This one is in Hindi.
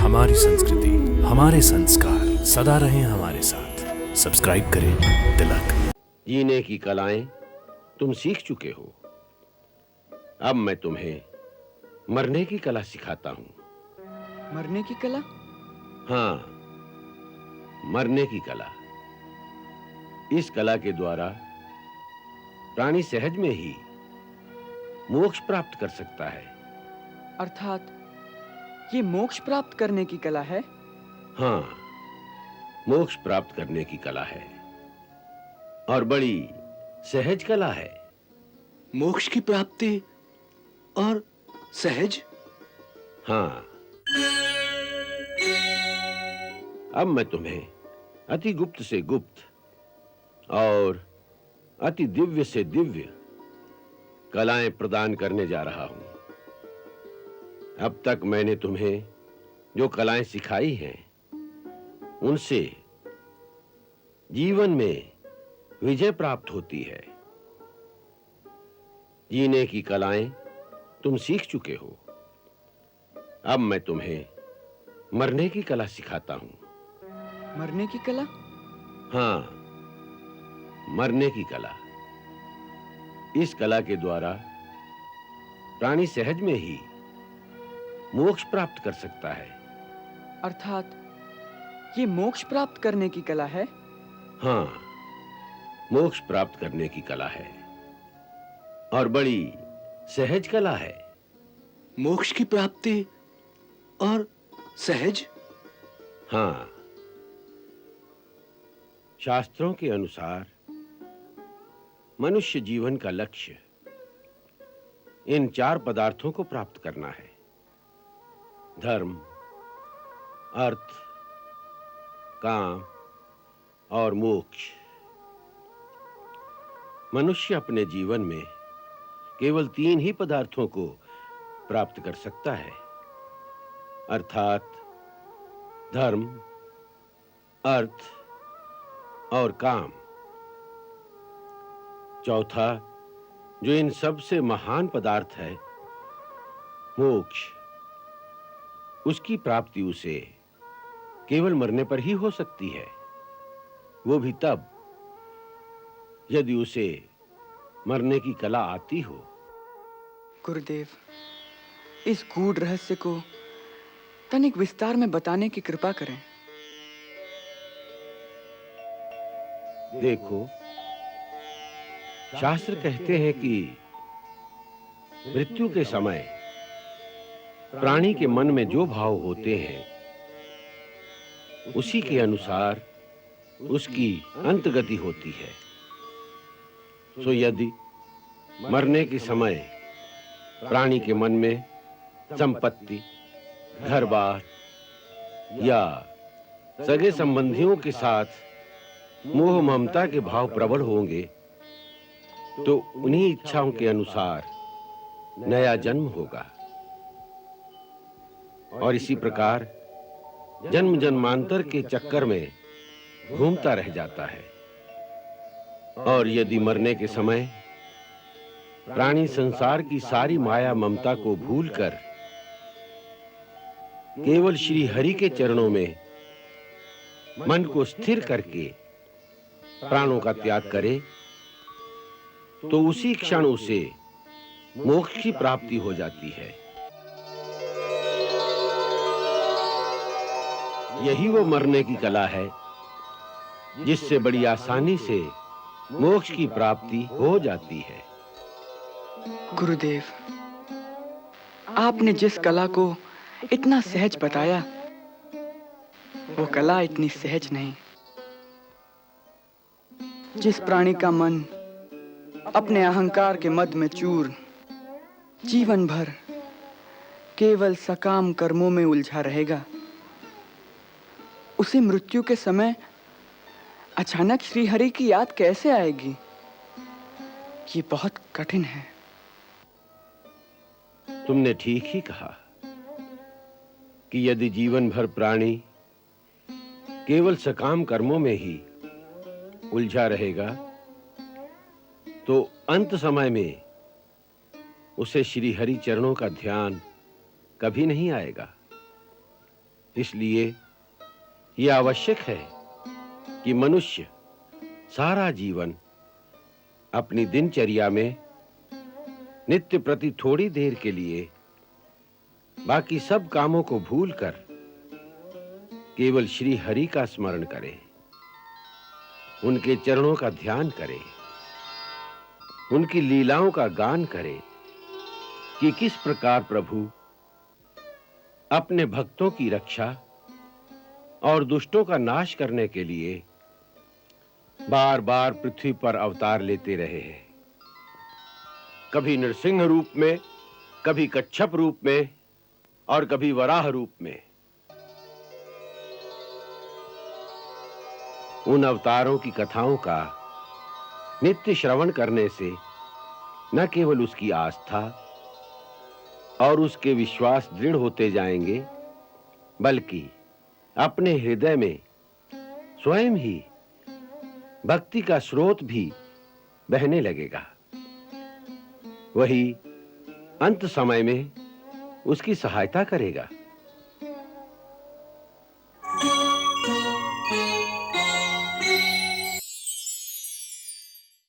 हमारी संस्कृति, हमारे संस्कार सदा रहें हमारे साथ। सब्सक्राइब करें तिलक। जीने की कलाएं तुम सीख चुके हो, अब मैं तुम्हें मरने की कला सिखाता हूं। मरने की कला? हाँ, मरने की कला। इस कला के द्वारा प्राणी सहज में ही मोक्ष प्राप्त कर सकता है। अर्थात ये मोक्ष प्राप्त करने की कला है? हाँ, मोक्ष प्राप्त करने की कला है और बड़ी सहज कला है। मोक्ष की प्राप्ति और सहज? हाँ, अब मैं तुम्हें अति गुप्त से गुप्त और अति दिव्य से दिव्य कलाएं प्रदान करने जा रहा हूं। अब तक मैंने तुम्हें जो कलाएं सिखाई हैं, उनसे जीवन में विजय प्राप्त होती है। जीने की कलाएं तुम सीख चुके हो, अब मैं तुम्हें मरने की कला सिखाता हूं। मरने की कला? हाँ, मरने की कला। इस कला के द्वारा प्राणी सहज में ही मोक्ष प्राप्त कर सकता है। अर्थात ये मोक्ष प्राप्त करने की कला है? हाँ, मोक्ष प्राप्त करने की कला है और बड़ी सहज कला है। मोक्ष की प्राप्ति और सहज? हाँ, शास्त्रों के अनुसार मनुष्य जीवन का लक्ष्य इन चार पदार्थों को प्राप्त करना है: धर्म, अर्थ, काम और मोक्ष। मनुष्य अपने जीवन में केवल तीन ही पदार्थों को प्राप्त कर सकता है, अर्थात धर्म, अर्थ और काम। चौथा, जो इन सबसे महान पदार्थ है, मोक्ष, उसकी प्राप्ति उसे केवल मरने पर ही हो सकती है, वो भी तब यदि उसे मरने की कला आती हो। गुरुदेव, इस गूढ़ रहस्य को तनिक विस्तार में बताने की कृपा करें। देखो, शास्त्र कहते हैं कि मृत्यु के समय प्राणी के मन में जो भाव होते हैं, उसी के अनुसार उसकी अंतगति होती है। सो यदि मरने के समय प्राणी के मन में संपत्ति, घर-बार या सगे संबंधियों के साथ मोह ममता के भाव प्रबल होंगे, तो उन्हीं इच्छाओं के अनुसार नया जन्म होगा और इसी प्रकार जन्म जन्मांतर के चक्कर में घूमता रह जाता है। और यदि मरने के समय प्राणी संसार की सारी माया ममता को भूलकर केवल श्री हरि के चरणों में मन को स्थिर करके प्राणों का त्याग करे, तो उसी क्षण उसे मोक्ष की प्राप्ति हो जाती है। यही वो मरने की कला है जिससे बड़ी आसानी से मोक्ष की प्राप्ति हो जाती है। गुरुदेव, आपने जिस कला को इतना सहज बताया, वो कला इतनी सहज नहीं। जिस प्राणी का मन अपने अहंकार के मद में चूर जीवन भर केवल सकाम कर्मों में उलझा रहेगा, उसे मृत्यु के समय अचानक श्री हरि की याद कैसे आएगी? ये बहुत कठिन है। तुमने ठीक ही कहा कि यदि जीवन भर प्राणी केवल सकाम कर्मों में ही उलझा रहेगा, तो अंत समय में उसे श्री हरि चरणों का ध्यान कभी नहीं आएगा। इसलिए यह आवश्यक है कि मनुष्य सारा जीवन अपनी दिनचर्या में नित्य प्रति थोड़ी देर के लिए बाकी सब कामों को भूलकर केवल श्री हरि का स्मरण करे, उनके चरणों का ध्यान करे, उनकी लीलाओं का गान करे कि किस प्रकार प्रभु अपने भक्तों की रक्षा और दुष्टों का नाश करने के लिए बार-बार पृथ्वी पर अवतार लेते रहे हैं। कभी नरसिंह रूप में, कभी कच्छप रूप में और कभी वराह रूप में। उन अवतारों की कथाओं का नित्य श्रवण करने से न केवल उसकी आस्था और उसके विश्वास दृढ़ होते जाएंगे, बल्कि अपने हृदय में स्वयं ही भक्ति का स्रोत भी बहने लगेगा। वही अंत समय में उसकी सहायता करेगा।